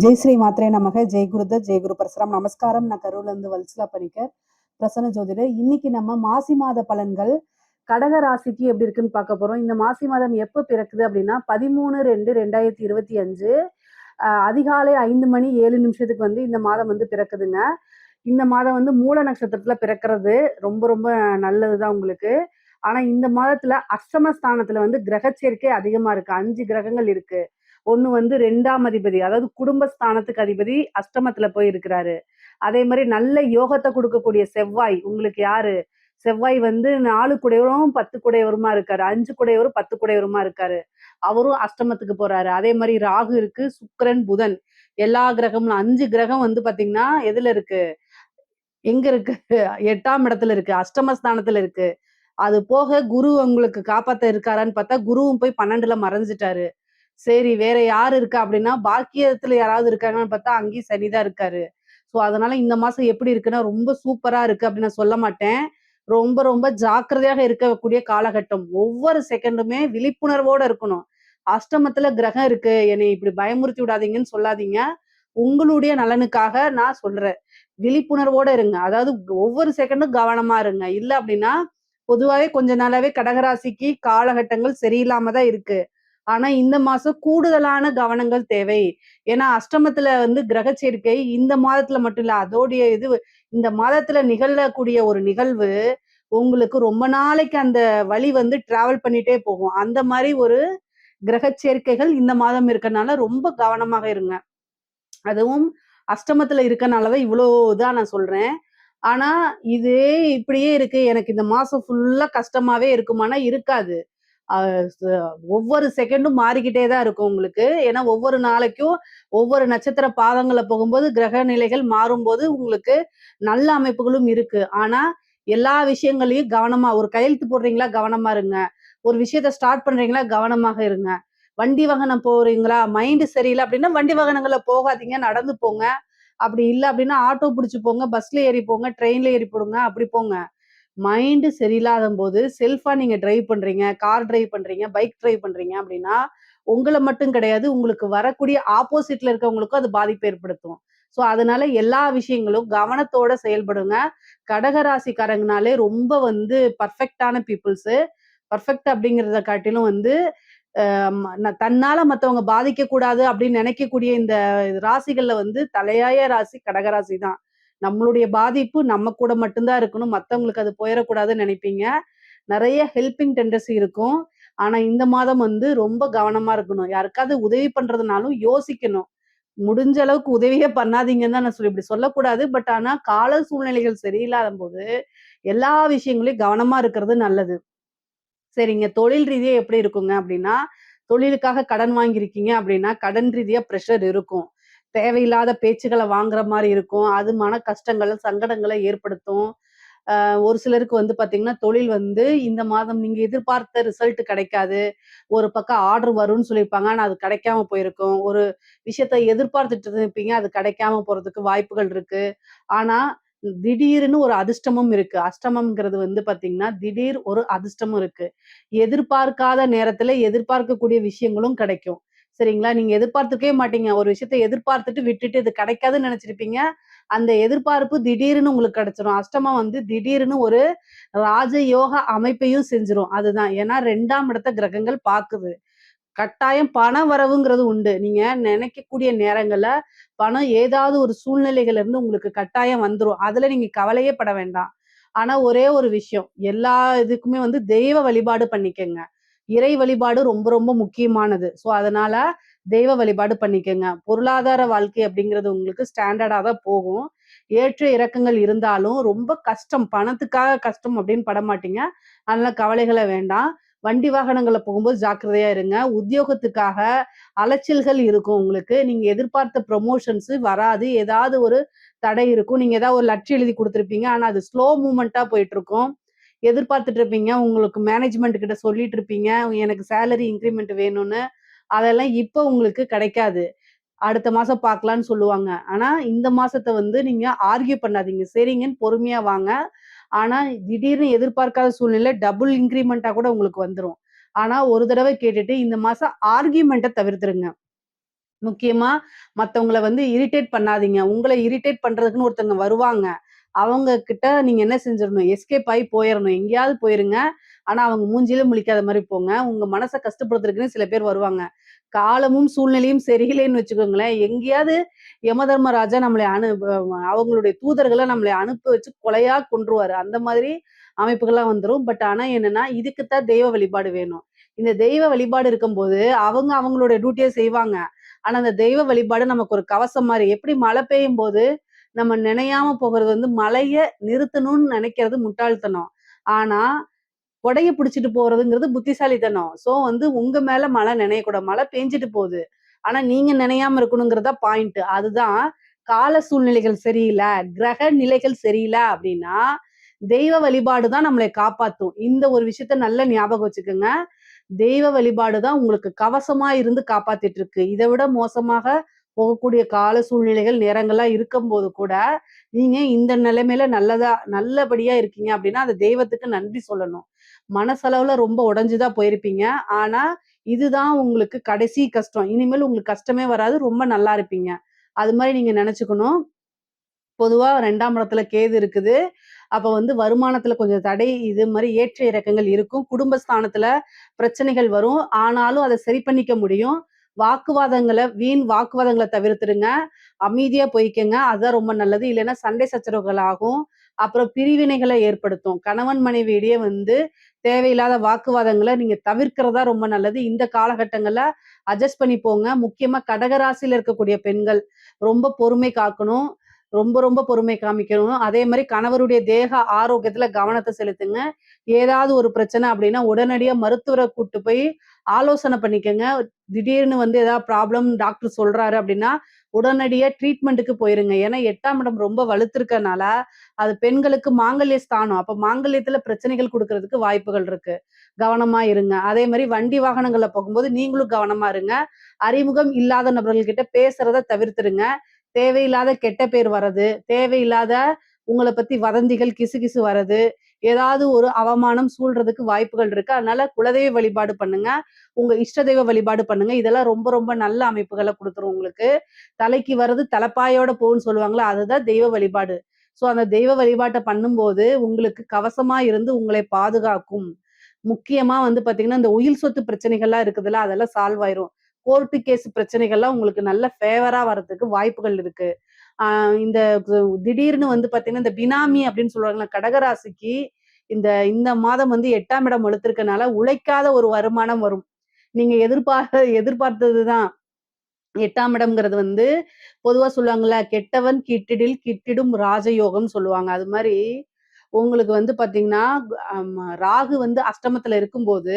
ஜெய் ஸ்ரீ மாத்ரே நமக. ஜெய் குருதத், ஜெய் குரு பரசுராம். நமஸ்காரம். நான் கரூர்ல இருந்து வல்சலா பணிக்கர், பிரசன்ன ஜோதிடர். இன்னைக்கு நம்ம மாசி மாத பலன்கள் கடக ராசிக்கு எப்படி இருக்குன்னு பார்க்க போறோம். இந்த மாசி மாதம் எப்ப பிறக்குது அப்படின்னா 13/2/2025 அதிகாலை 5:07 வந்து இந்த மாதம் வந்து பிறக்குதுங்க. இந்த மாதம் வந்து மூல நட்சத்திரத்துல பிறக்கிறது ரொம்ப ரொம்ப நல்லதுதான் உங்களுக்கு. ஆனா இந்த மாதத்துல அஷ்டமஸ்தானத்துல வந்து கிரக சேர்க்கை அதிகமா இருக்கு. 5 கிரகங்கள் இருக்கு. ஒண்ணு வந்து 2ஆம் அதிபதி, அதாவது குடும்பஸ்தானத்துக்கு அதிபதி அஷ்டமத்துல போய் இருக்கிறாரு. அதே மாதிரி நல்ல யோகத்தை கொடுக்கக்கூடிய செவ்வாய் உங்களுக்கு யாரு? செவ்வாய் வந்து 4 குடையவரும் 10 குடையவருமா இருக்காரு. 5 குடையவரும் 10 குடையவருமா இருக்காரு. அவரும் அஷ்டமத்துக்கு போறாரு. அதே மாதிரி ராகு இருக்கு, சுக்கிரன், புதன், எல்லா கிரகமும் 5 கிரகம் வந்து பாத்தீங்கன்னா எதுல இருக்கு? எங்க இருக்கு? 8ஆம் இடத்துல இருக்கு, அஷ்டமஸ்தானத்துல இருக்கு. அது போக குரு உங்களுக்கு காப்பாத்த இருக்காரான்னு பார்த்தா குருவும் போய் 12ல மறைஞ்சிட்டாரு. சரி, வேற யாரு இருக்கா அப்படின்னா பாக்கியத்துல யாராவது இருக்காங்கன்னு பார்த்தா அங்கேயும் சனிதான் இருக்காரு. ஸோ அதனால இந்த மாசம் எப்படி இருக்குன்னா ரொம்ப சூப்பரா இருக்கு அப்படின்னு நான் சொல்ல மாட்டேன். ரொம்ப ரொம்ப ஜாக்கிரதையாக இருக்கக்கூடிய காலகட்டம். ஒவ்வொரு செகண்டுமே விழிப்புணர்வோட இருக்கணும். அஷ்டமத்துல கிரகம் இருக்கு, என்னை இப்படி பயமுறுத்தி விடாதீங்கன்னு சொல்லாதீங்க. உங்களுடைய நலனுக்காக நான் சொல்றேன். விழிப்புணர்வோட இருங்க. அதாவது ஒவ்வொரு செகண்டும் கவனமா இருங்க. இல்ல அப்படின்னா பொதுவாவே கொஞ்ச நாளாவே கடகராசிக்கு காலகட்டங்கள் சரியில்லாம தான் இருக்கு. ஆனா இந்த மாசம் கூடுதலான கவனங்கள் தேவை. ஏன்னா அஷ்டமத்துல வந்து கிரக சேர்க்கை இந்த மாதத்துல மட்டும் இல்ல, அதோடைய இது இந்த மாதத்துல நிகழக்கூடிய ஒரு நிகழ்வு உங்களுக்கு ரொம்ப நாளைக்கு அந்த வழி வந்து டிராவல் பண்ணிட்டே போகும். அந்த மாதிரி ஒரு கிரக சேர்க்கைகள் இந்த மாதம் இருக்கனால ரொம்ப கவனமாக இருங்க. அதுவும் அஷ்டமத்துல இருக்கனாலதான் இவ்வளோ இதா நான் சொல்றேன். ஆனா இதே இப்படியே இருக்கு, எனக்கு இந்த மாசம் ஃபுல்லா கஷ்டமாவே இருக்குமானா இருக்காது. ஒவ்வொரு செகண்டும் மாறிக்கிட்டே தான் இருக்கும் உங்களுக்கு. ஏன்னா ஒவ்வொரு நாளைக்கும் ஒவ்வொரு நட்சத்திர பாதங்கள்ல போகும்போது கிரக நிலைகள் மாறும்போது உங்களுக்கு நல்ல அமைப்புகளும் இருக்கு. ஆனா எல்லா விஷயங்களையும் கவனமா, ஒரு கையெழுத்து போடுறீங்களா கவனமா இருங்க. ஒரு விஷயத்த ஸ்டார்ட் பண்றீங்களா கவனமாக இருங்க. வண்டி வாகனம் போறீங்களா, மைண்ட் சரியில்லை அப்படின்னா வண்டி வாகனங்கள்ல போகாதீங்க, நடந்து போங்க. அப்படி இல்லை அப்படின்னா ஆட்டோ பிடிச்சு போங்க, பஸ்ல ஏறி போங்க, ட்ரெயின்ல ஏறி போடுங்க, அப்படி போங்க. மைண்ட் சரியில்லாத போது செல்ஃபா நீங்க டிரைவ் பண்றீங்க, கார் டிரைவ் பண்றீங்க, பைக் டிரைவ் பண்றீங்க அப்படின்னா உங்களை மட்டும் கிடையாது, உங்களுக்கு வரக்கூடிய ஆப்போசிட்ல இருக்கவங்களுக்கும் அது பாதிப்பு ஏற்படுத்தும். ஸோ அதனால எல்லா விஷயங்களும் கவனத்தோட செயல்படுங்க. கடகராசிக்காரங்கனாலே ரொம்ப வந்து பர்ஃபெக்டான பீப்புள்ஸ். பர்ஃபெக்ட் அப்படிங்கிறத காட்டிலும் வந்து தன்னால மத்தவங்க பாதிக்க கூடாது அப்படின்னு நினைக்கக்கூடிய இந்த ராசிகள்ல வந்து தலையாய ராசி கடகராசி தான். நம்மளுடைய பாதிப்பு நம்ம கூட மட்டும்தான் இருக்கணும், மத்தவங்களுக்கு அது போயிடக்கூடாதுன்னு நினைப்பீங்க. நிறைய ஹெல்பிங் டெண்டன்சி இருக்கும். ஆனா இந்த மாதம் வந்து ரொம்ப கவனமா இருக்கணும். யாருக்காவது உதவி பண்றதுனாலும் யோசிக்கணும். முடிஞ்ச அளவுக்கு உதவியே பண்ணாதீங்கன்னு தான் நான் இப்படி சொல்லக்கூடாது. பட் ஆனா கால சூழ்நிலைகள் சரியில்லாத போது எல்லா விஷயங்களையும் கவனமா இருக்கிறது நல்லது. சரிங்க. தொழில் ரீதியா எப்படி இருக்குங்க அப்படின்னா, தொழிலுக்காக கடன் வாங்கியிருக்கீங்க அப்படின்னா, கடன் ரீதியா பிரஷர் இருக்கும். தேவையில்லாத பேச்சுக்கள வாங்குற மாரி இருக்கும். அது மன கஷ்டங்கள, சங்கடங்கள ஏற்படுத்தும். ஒரு சிலருக்கு வந்து பார்த்தீங்கன்னா, தொழில் வந்து இந்த மாதம் நீங்க எதிர்பார்த்த ரிசல்ட் கிடைக்காது. ஒரு பக்கம் ஆர்டர் வரும்னு சொல்லியிருப்பாங்க. ஆனா அது கிடைக்காம போயிருக்கும். ஒரு விஷயத்த எதிர்பார்த்துட்டு இருப்பீங்க. அது கிடைக்காம போறதுக்கு வாய்ப்புகள் இருக்கு. ஆனா திடீர்னு ஒரு அதிர்ஷ்டமும் இருக்கு. அஷ்டமம்ங்கிறது வந்து பார்த்தீங்கன்னா, திடீர் ஒரு அதிர்ஷ்டமும் இருக்கு. எதிர்பார்க்காத நேரத்துல எதிர்பார்க்கக்கூடிய விஷயங்களும் கிடைக்கும். சரிங்களா? நீங்க எதிர்பார்த்துருக்கவே மாட்டீங்க. ஒரு விஷயத்த எதிர்பார்த்துட்டு விட்டுட்டு இது கிடைக்காதுன்னு நெனச்சிருப்பீங்க. அந்த எதிர்பார்ப்பு திடீர்னு உங்களுக்கு கிடைச்சிரும். அஷ்டமம் வந்து திடீர்னு ஒரு ராஜயோக அமைப்பையும் செஞ்சிரும். அதுதான். ஏன்னா 2ஆம் இடத்த கிரகங்கள் பாக்குது. கட்டாயம் பண வரவுங்கிறது உண்டு. நீங்க நினைக்கக்கூடிய நேரங்கள்ல பணம் ஏதாவது ஒரு சூழ்நிலைகள்ல இருந்து உங்களுக்கு கட்டாயம் வந்துரும். அதுல நீங்க கவலையே பட வேண்டாம். ஆனா ஒரே ஒரு விஷயம், எல்லா இதுக்குமே வந்து தெய்வ வழிபாடு பண்ணிக்கங்க. இறை வழிபாடு ரொம்ப ரொம்ப முக்கியமானது. ஸோ அதனால தெய்வ வழிபாடு பண்ணிக்கங்க. பொருளாதார வாழ்க்கை அப்படிங்கிறது உங்களுக்கு ஸ்டாண்டர்டா தான் போகும். ஏற்ற இறக்கங்கள் இருந்தாலும் ரொம்ப கஷ்டம், பணத்துக்காக கஷ்டம் அப்படின்னு படமாட்டீங்க. அதனால கவலைகள வேண்டாம். வண்டி வாகனங்கள்ல போகும்போது ஜாக்கிரதையா இருங்க. உத்தியோகத்துக்காக அலைச்சல்கள் இருக்கும் உங்களுக்கு. நீங்க எதிர்பார்த்த ப்ரமோஷன்ஸ் வராது. ஏதாவது ஒரு தடை இருக்கும். நீங்க ஏதாவது ஒரு லெட்டர் எழுதி குடுத்திருப்பீங்க. ஆனா அது ஸ்லோ மூவ்மெண்ட்டா போயிட்டுருக்கும். எதிர்பார்த்துட்டு இருப்பீங்க. உங்களுக்கு மேனேஜ்மெண்ட் கிட்ட சொல்லிட்டு இருப்பீங்க. எனக்கு சேலரி இன்கிரிமென்ட் வேணும்னு. அதெல்லாம் இப்ப உங்களுக்கு கிடைக்காது. அடுத்த மாசம் பார்க்கலான்னு சொல்லுவாங்க. ஆனா இந்த மாசத்த வந்து நீங்க ஆர்க்யூ பண்ணாதீங்க. சரிங்கன்னு பொறுமையா வாங்க. ஆனா திடீர்னு எதிர்பார்க்காத சூழ்நிலை டபுள் இன்கிரிமென்ட்டா கூட உங்களுக்கு வந்துரும். ஆனா ஒரு தடவ கேட்டுட்டு இந்த மாசம் ஆர்கியூமென்ட்ட தவிர்த்துருங்க. முக்கியமா மத்தவங்கள வந்து இரிட்டேட் பண்ணாதீங்க. உங்கள இரிட்டேட் பண்றதுக்குன்னு ஒருத்தவங்க வருவாங்க. அவங்க கிட்ட நீங்க என்ன செஞ்சிரணும், எஸ்கேப் ஆயி போயிரணும். எங்கேயாவது போயிருங்க. ஆனா அவங்க மூஞ்சில முழிக்காத மாரி போங்க. உங்க மனச கஷ்டப்படுத்துறதுக்குன்னு சில பேர் வருவாங்க. காலமும் சூழ்நிலையும் சரியில்லைன்னு வச்சுக்கோங்களேன், எங்கேயாவது யமதர்மராஜா நம்மளை அவங்களுடைய தூதர்கள நம்மளை அனுப்ப வச்சு கொலையா கொன்றுவாரு. அந்த மாதிரி அமைப்புகள்லாம் வந்துரும். பட் ஆனா என்னன்னா, இதுக்கு தான் தெய்வ வழிபாடு வேணும். இந்த தெய்வ வழிபாடு இருக்கும்போது, அவங்க அவங்களுடைய டியூட்டிய செய்வாங்க. ஆனா, அந்த தெய்வ வழிபாடு நமக்கு ஒரு கவசம் மாரி. எப்படி மழை பெய்யும்போது, நம்ம நனையாம போகுறது வந்து மழைய நிறுத்தணும்னு நெனைக்கிறது முட்டாள்தனம். ஆனா, கொடைய பிடிச்சிட்டு போறதுங்கிறது புத்திசாலித்தனம். ஸோ வந்து உங்க மேல மழை நனையக்கூடாது. மழை பேஞ்சுட்டு போகுது. ஆனா, நீங்க நனையாம இருக்கணுங்கிறது தான் பாயிண்ட். அதுதான் கால சூழ்நிலைகள் சரியில்ல, கிரக நிலைகள் சரியில்ல அப்படின்னா, தெய்வ வழிபாடு தான் நம்மளை காப்பாத்தும். இந்த ஒரு விஷயத்த நல்லா ஞாபகம் வச்சுக்கங்க. தெய்வ வழிபாடு தான் உங்களுக்கு கவசமா இருந்து காப்பாத்திட்டு இருக்கு. இத விட மோசமாக போகக்கூடிய கால சூழ்நிலைகள், நேரங்கள்லாம் இருக்கும்போது கூட, நீங்க இந்த நிலைமையில நல்லபடியா இருக்கீங்க அப்படின்னா, அது தெய்வத்துக்கு நன்றி சொல்லணும். மனசளவுல ரொம்ப உடைஞ்சு தான் போயிருப்பீங்க. ஆனா, இதுதான் உங்களுக்கு கடைசி கஷ்டம். இனிமேல் உங்களுக்கு கஷ்டமே வராது. ரொம்ப நல்லா இருப்பீங்க. அது மாரி நீங்க நெனச்சுக்கணும். பொதுவா 2ஆம் இடத்துல கேது இருக்குது. அப்ப வந்து வருமானத்துல கொஞ்சம் தடை, இது மாரி ஏற்ற இறக்கங்கள் இருக்கும். குடும்பஸ்தானத்துல பிரச்சனைகள் வரும். ஆனாலும் அத சரி பண்ணிக்க முடியும். வீண் வாக்குவாதங்கள தவிர்த்துடுங்க. அமைதியா போய்க்கங்க. அதான் ரொம்ப நல்லது. இல்லைன்னா சண்டை சச்சரவுகள் ஆகும். அப்புறம் பிரிவினைகள ஏற்படுத்தும். கணவன் மனைவியிடையே வந்து தேவையில்லாத வாக்குவாதங்கள நீங்க தவிர்க்கிறதா ரொம்ப நல்லது. இந்த காலகட்டங்கள்ல அட்ஜஸ்ட் பண்ணி போங்க. முக்கியமா கடகராசியில இருக்கக்கூடிய பெண்கள் ரொம்ப பொறுமை காக்கணும். ரொம்ப, ரொம்ப பொறுமை காமிக்கணும். அதே மாரி கணவருடைய தேக ஆரோக்கியத்துல கவனத்த செலுத்துங்க. ஏதாவது ஒரு பிரச்சனை அப்டின்னா, உடனடியா மருத்துவர கூட்டு போய் ஆலோசனை பண்ணிக்கங்க. திடீர்னு வந்து ஏதாவது ப்ராப்ளம் டாக்டர் சொல்றாரு அப்டின்னா, உடனடியா ட்ரீட்மெண்ட்டுக்கு போயிருங்க. ஏன்னா 8ஆம் இடம் ரொம்ப வலுத்திருக்கனால, அது பெண்களுக்கு மாங்கல்ய ஸ்தானம். அப்ப மாங்கல்யத்துல பிரச்சனைகள் குடுக்கறதுக்கு வாய்ப்புகள் இருக்கு. கவனமா இருங்க. அதே மாரி வண்டி வாகனங்கள்ல போகும்போது நீங்களும் கவனமா இருங்க. அறிமுகம் இல்லாத நபர்கள் கிட்ட பேசுறத தவிர்த்துருங்க. தேவையில்லாத கெட்ட பேர் வர்றது, தேவையில்லாத உங்கள பத்தி வதந்திகள், கிசுகிசு வர்றது, ஏதாவது ஒரு அவமானம் சூழ்றதுக்கு வாய்ப்புகள் இருக்கு. அதனால குலதெய்வ வழிபாடு பண்ணுங்க. உங்க இஷ்ட தெய்வ வழிபாடு பண்ணுங்க. இதெல்லாம் ரொம்ப ரொம்ப நல்ல அமைப்புகள குடுத்துரும் உங்களுக்கு. தலைக்கு வர்றது தலைப்பாயோட போகும்ன்னு சொல்லுவாங்கல்ல, அதுதான் தெய்வ வழிபாடு. ஸோ அந்த தெய்வ வழிபாட்ட பண்ணும்போது, உங்களுக்கு கவசமா இருந்து உங்களை பாதுகாக்கும். முக்கியமா வந்து பாத்தீங்கன்னா, இந்த உயில் சொத்து பிரச்சனைகள்லாம் இருக்குதுல்ல, அதெல்லாம் சால்வ் ஆயிரும். கோர்ட்டு கேஸ் பிரச்சனைகள்லாம் உங்களுக்கு நல்ல ஃபேவரா வரதுக்கு வாய்ப்புகள் இருக்கு. ஆ இந்த திடீர்னு வந்து பாத்தீங்கன்னா, இந்த பினாமி அப்படின்னு சொல்லுவாங்கல்ல, கடகராசிக்கு இந்த இந்த மாதம் வந்து 8ஆம் இடம் வலுத்திருக்கனால, உழைக்காத ஒரு வருமானம் வரும். நீங்க எதிர்பார்த்தது தான். 8ஆம் இடம்ங்கிறது வந்து பொதுவா சொல்லுவாங்கல்ல, "கெட்டவன் கிட்டிடில் கிட்டிடும் ராஜயோகம்னு" சொல்லுவாங்க. அது மாரி உங்களுக்கு வந்து பார்த்தீங்கன்னா, ராகு வந்து அஷ்டமத்துல இருக்கும்போது,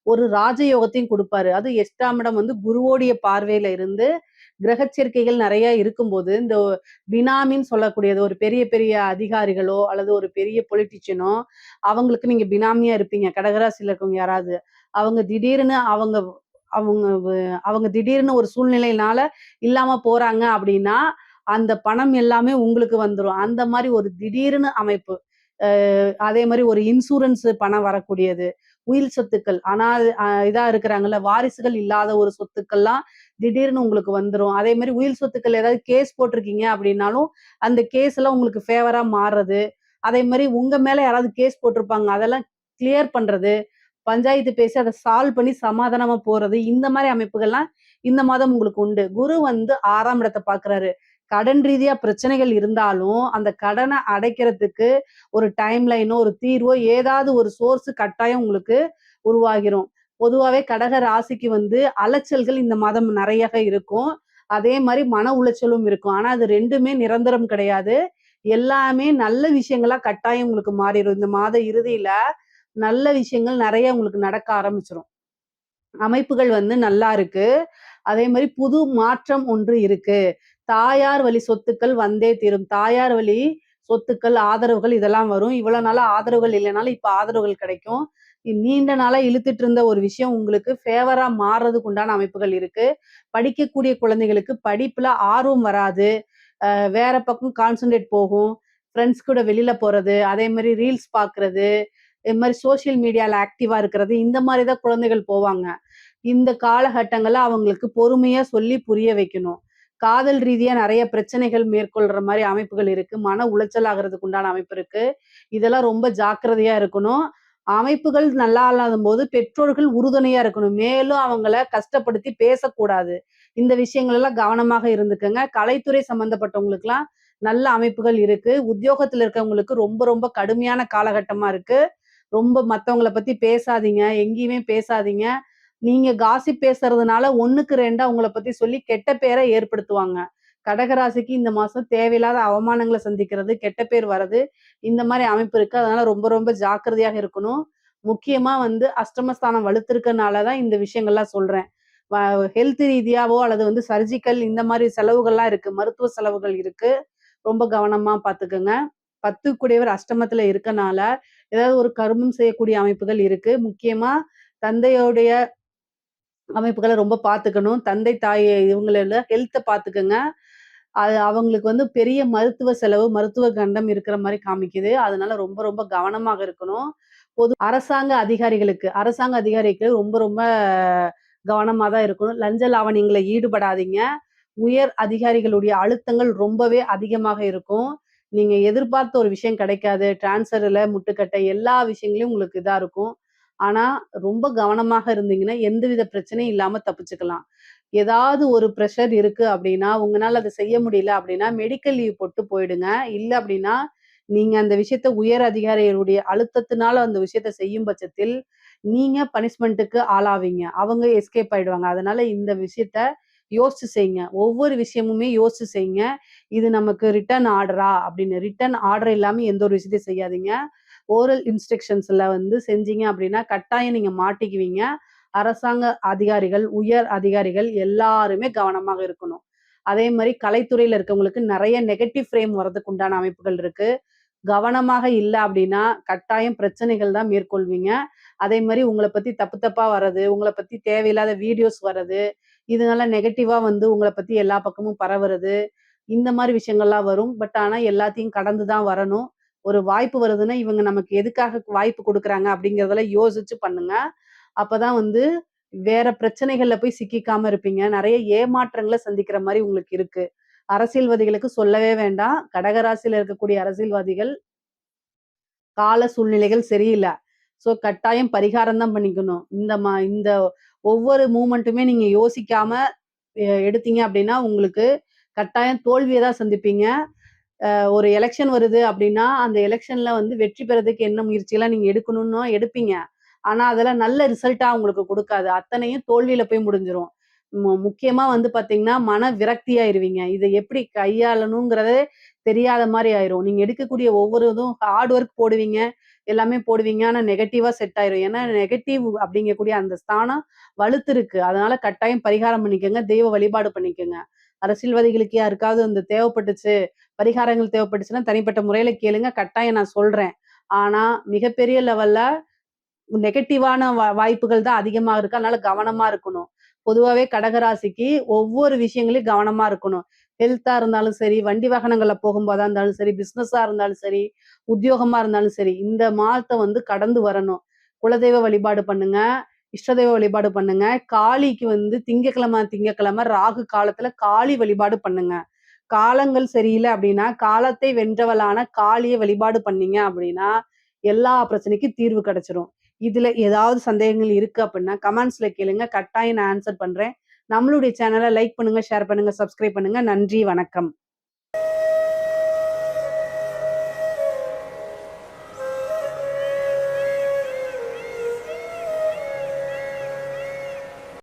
ஒரு ராஜயோகத்தையும் குடுப்பாரு. அதுவும் 8ஆம் இடம் வந்து குருவோடைய பார்வையில இருந்து, கிரக சேர்க்கைகள் நெறைய இருக்கும்போது, இந்த பினாமின்னு சொல்லக்கூடியது ஒரு பெரிய பெரிய அதிகாரிகளோ, அல்லது ஒரு பெரிய பொலிட்டீஷியனோ, அவங்களுக்கு நீங்க பினாமியா இருப்பீங்க. கடகராசியில இருக்கவங்க யாராவது. அவங்க திடீர்னு அவங்க அவங்க வ அவங்க திடீர்னு ஒரு சூழ்நிலையினால இல்லாம போறாங்க அப்படின்னா, அந்த பணம் எல்லாமே உங்களுக்கு வந்துரும். அந்த மாரி ஒரு திடீர்னு அமைப்பு. அ அதே மாரி ஒரு இன்சூரன்ஸ் பணம் வரக்கூடியது. உயில் சொத்துக்கள். ஆனா இதா இருக்கிறாங்கல்ல, வாரிசுகள் இல்லாத ஒரு சொத்துக்கள்லாம் திடீர்னு உங்களுக்கு வந்துரும். அதே மாரி உயில் சொத்துக்கள் ஏதாவது கேஸ் போட்டிருக்கீங்க அப்படின்னாலும், அந்த கேஸ் எல்லாம் உங்களுக்கு ஃபேவரா மாறுறது. அதே மாரி உங்க மேல யாராவது கேஸ் போட்டிருப்பாங்க. அதெல்லாம் கிளியர் பண்றது. பஞ்சாயத்து பேசி அத சால்வ் பண்ணி சமாதானமா போறது. இந்த மாரி அமைப்புகள்லாம் இந்த மாதம் உங்களுக்கு உண்டு. குரு வந்து 6ஆம் இடத்த பார்க்குறாரு. கடன் ரீதியா பிரச்சனைகள் இருந்தாலும், அந்த கடன அடைக்கிறதுக்கு ஒரு டைம் லைனோ, ஒரு தீர்வோ ஏதாவது ஒரு சோர்ஸ் கட்டாயம் உங்களுக்கு உருவாகிரும். பொதுவாவே கடக ராசிக்கு வந்து அலைச்சல்கள் இந்த மாதம் நெறையாக இருக்கும். அதே மாரி மன உளைச்சலும் இருக்கும். ஆனா அது 2மே நிரந்தரம் கிடையாது. எல்லாமே நல்ல விஷயங்களா கட்டாயம் உங்களுக்கு மாறிரும். இந்த மாத இறுதியில நல்ல விஷயங்கள் நெறைய உங்களுக்கு நடக்க ஆரம்பிச்சுரும். அமைப்புகள் வந்து நல்லா இருக்கு. அதே மாரி புது மாற்றம் ஒன்று இருக்கு. தாயார் வழி சொத்துக்கள் வந்தே தீரும். தாயார் வழி சொத்துக்கள், ஆதரவுகள் இதெல்லாம் வரும். இவ்வளோ நாளா ஆதரவுகள் இல்லனாலும், இப்ப ஆதரவுகள் கிடைக்கும். நீண்ட நாளா இழுத்துட்டு இருந்த ஒரு விஷயம் உங்களுக்கு ஃபேவரா மாறுறதுக்கு உண்டான அமைப்புகள் இருக்கு. படிக்கக்கூடிய குழந்தைகளுக்கு படிப்புல ஆர்வம் வராது. வேற பக்கம் கான்சன்ட்ரேட் போகும். ஃப்ரெண்ட்ஸ் கூட வெளியில போறது, அதே மாரி ரீல்ஸ் பார்க்குறது, இது மாதிரி சோசியல் மீடியால ஆக்டிவா இருக்கிறது, இந்த மாதிரி தான் குழந்தைகள் போவாங்க. இந்த காலகட்டங்கள்ல அவங்களுக்கு பொறுமையா சொல்லி புரிய வைக்கணும். காதல் ரீதியா நெறைய பிரச்சனைகள் மேற்கொள்ற மாரி அமைப்புகள் இருக்கு. மன உளைச்சல் ஆகுறதுக்கு உண்டான அமைப்பு இருக்கு. இதெல்லாம் ரொம்ப ஜாக்கிரதையா இருக்கணும். அமைப்புகள் நல்லா இல்லாதம்போது பெற்றோர்கள் உறுதுணையா இருக்கணும். மேலும் அவங்கள கஷ்டப்படுத்தி பேசக்கூடாது. இந்த விஷயங்கள் எல்லாம் கவனமாக இருந்துக்கங்க. கலைத்துறை சம்பந்தப்பட்டவங்களுக்குலாம் நல்ல அமைப்புகள் இருக்கு. உத்தியோகத்துல இருக்கவங்களுக்கு ரொம்ப ரொம்ப கடுமையான காலகட்டமா இருக்கு. ரொம்ப மத்தவங்கள பத்தி பேசாதீங்க. எங்கேயுமே பேசாதீங்க. நீங்க காசிப் பேசுறதுனால 1க்கு 2 உங்கள பத்தி சொல்லி கெட்ட பேர ஏற்படுத்துவாங்க. கடகராசிக்கு இந்த மாசம் தேவையில்லாத அவமானங்கள சந்திக்கிறது, கெட்ட பேர் வர்றது, இந்த மாரி அமைப்பு இருக்கு. அதனால ரொம்ப ரொம்ப ஜாக்கிரதையாக இருக்கணும். முக்கியமா வந்து அஷ்டமஸ்தானம் வலுத்திருக்கனால தான் இந்த விஷயங்கள்லாம் சொல்றேன். வ ஹெல்த் ரீதியாவோ அல்லது வந்து சர்ஜிக்கல் இந்த மாரி செலவுகள்லாம் இருக்கு. மருத்துவ செலவுகள் இருக்கு. ரொம்ப கவனமா பார்த்துக்கங்க. 10 கூடியவர் அஷ்டமத்துல இருக்கனால, ஏதாவது ஒரு கருமம் செய்யக்கூடிய அமைப்புகள் இருக்கு. முக்கியமா தந்தையோடைய அமைப்புகள ரொம்ப பார்த்துக்கணும். தந்தை, தாய் இவங்களோட ஹெல்த்த பார்த்துக்கங்க. அது அவங்களுக்கு வந்து பெரிய மருத்துவ செலவு, மருத்துவ கண்டம் இருக்கிற மாரி காமிக்குது. அதனால ரொம்ப ரொம்ப கவனமாக இருக்கணும். அரசாங்க அதிகாரிக்கு ரொம்ப ரொம்ப கவனமா தான் இருக்கணும். லஞ்ச லாவணியங்கள்ல ஈடுபடாதீங்க. உயர் அதிகாரிகளுடைய அழுத்தங்கள் ரொம்பவே அதிகமாக இருக்கும். நீங்க எதிர்பார்த்த ஒரு விஷயம் கிடைக்காது. ட்ரான்ஸ்ஃபர்ல முட்டுக்கட்டை எல்லா விஷயங்களையும் உங்களுக்கு இதா இருக்கும். ஆனா, ரொம்ப கவனமாக இருந்தீங்கன்னா, எந்தவித பிரச்சனையும் இல்லாம தப்பிச்சுக்கலாம். ஏதாவது ஒரு பிரஷர் இருக்கு அப்டின்னா, உங்கனால அத செய்ய முடியல அப்டின்னா, மெடிக்கல் லீவ் போட்டு போயிடுங்க. இல்ல அப்டின்னா, நீங்க அந்த விஷயத்த உயர் அதிகாரிகளுடைய அழுத்தத்தினால அந்த விஷயத்த செய்யும் பட்சத்தில், நீங்க பனிஷ்மென்ட்க்கு ஆளாவீங்க. அவங்க எஸ்கேப் ஆயிடுவாங்க. அதனால இந்த விஷயத்த யோசிச்சு செய்யுங்க. ஒவ்வொரு விஷயமுமே யோசிச்சு செய்யுங்க. இது நமக்கு ரிட்டர்ன் ஆர்டரா அப்படின்னு ரிட்டர்ன் ஆர்டர் இல்லாம எந்த ஒரு விஷயத்தையும் செய்யாதீங்க. ஓரல் இன்ஸ்ட்ரக்ஷன்ஸ்ல வந்து செஞ்சீங்க அப்படின்னா, கட்டாயம் நீங்க மாட்டிக்குவீங்க. அரசாங்க அதிகாரிகள், உயர் அதிகாரிகள் எல்லாருமே கவனமாக இருக்கணும். அதே மாரி கலைத்துறையில இருக்கவங்களுக்கு நெறைய நெகட்டிவ் ஃப்ரேம் வரதுக்கு உண்டான அமைப்புகள் இருக்கு. கவனமாக இல்ல அப்படின்னா, கட்டாயம் பிரச்சனைகள் தான் மேற்கொள்வீங்க. அதே மாரி உங்கள பத்தி தப்பு தப்பா வர்றது, உங்கள பத்தி தேவையில்லாத வீடியோஸ் வர்றது, இதனால நெகட்டிவா வந்து உங்கள பத்தி எல்லா பக்கமும் பரவுறது, இந்த மாரி விஷயங்கள்லாம் வரும். ஆனா எல்லாத்தையும் கடந்து தான் வரணும். ஒரு வாய்ப்பு வருதுன்னா, இவங்க நமக்கு எதுக்காக வாய்ப்பு குடுக்குறாங்க அப்படிங்கிறதெல்லாம் யோசிச்சு பண்ணுங்க. அப்பதான் வந்து வேற பிரச்சனைகள்ல போய் சிக்கிக்காம இருப்பீங்க. நெறைய ஏமாற்றங்கள சந்திக்கிற மாரி உங்களுக்கு இருக்கு. அரசியல்வாதிகளுக்கு சொல்லவே வேண்டாம். கடகராசியில இருக்கக்கூடிய அரசியல்வாதிகள் கால சூழ்நிலைகள் சரியில்ல. கட்டாயம் பரிகாரம் தான் பண்ணிக்கணும். இந்த ஒவ்வொரு மூவ்மெண்ட்டுமே நீங்க யோசிக்காம எடுத்தீங்க அப்டின்னா, உங்களுக்கு கட்டாயம் தோல்விய தான் சந்திப்பீங்க. ஒரு எலக்ஷன் வருது அப்டின்னா, அந்த எலக்ஷன்ல வந்து வெற்றி பெறதுக்கு என்ன முயற்சிலாம் நீங்க எடுக்கணும்னோ எடுப்பீங்க. ஆனா, அதெல்லாம் நல்ல ரிசல்ட்டா உங்களுக்கு குடுக்காது. அத்தனையும் தோல்வியில போய் முடிஞ்சிரும். முக்கியமா வந்து பார்த்தீங்கன்னா, மன விரக்தி ஆயிருவீங்க. இத எப்படி கையாளணுங்கிறதே தெரியாத மாரி ஆயிரும். நீங்க எடுக்கக்கூடிய ஒவ்வொரு இதுவும் ஹார்ட் ஒர்க் போடுவீங்க, எல்லாமே போடுவீங்க. ஆனா நெகட்டிவா செட் ஆயிரும். ஏன்னா நெகட்டிவ் அப்படிங்கக்கூடிய அந்த ஸ்தானம் வலுத்திருக்கு. அதனால கட்டாயம் பரிகாரம் பண்ணிக்கங்க. தெய்வ வழிபாடு பண்ணிக்கங்க. அரசியல்வாதிகளுக்கு யாருக்காவது இந்த தேவைப்பட்டுச்சு, பரிகாரங்கள் தேவைப்பட்டுச்சுன்னா தனிப்பட்ட முறையில கேளுங்க. கட்டாயம் நான் சொல்றேன். ஆனா மிகப்பெரிய லெவல்ல நெகட்டிவான வாய்ப்புகள் தான் அதிகமா இருக்கு. அதனால கவனமா இருக்கணும். பொதுவாவே கடகராசிக்கு ஒவ்வொரு விஷயங்களையும் கவனமா இருக்கணும். ஹெல்த்தா இருந்தாலும் சரி, வண்டி வாகனங்கள்ல போகும்போதா இருந்தாலும் சரி, பிசினஸா இருந்தாலும் சரி, உத்தியோகமா இருந்தாலும் சரி, இந்த மாதத்த வந்து கடந்து வரணும். குலதெய்வ வழிபாடு பண்ணுங்க. இஷ்ட தெய்வ வழிபாடு பண்ணுங்க. காளிக்கு வந்து திங்கட்கிழமை ராகு காலத்துல காளி வழிபாடு பண்ணுங்க. காலங்கள் சரியில்ல அப்டின்னா, காலத்தை வென்றவளான காளிய வழிபாடு பண்ணீங்க அப்டின்னா, எல்லா பிரச்சனைக்கும் தீர்வு கிடைச்சிரும். இதுல ஏதாவது சந்தேகங்கள் இருக்கு அப்டின்னா, கமெண்ட்ஸ்ல கேளுங்க. கட்டாயம் நான் ஆன்சர் பண்றேன். நம்மளுடைய சேனல லைக் பண்ணுங்க, ஷேர் பண்ணுங்க, சப்ஸ்கிரைப் பண்ணுங்க. நன்றி, வணக்கம்.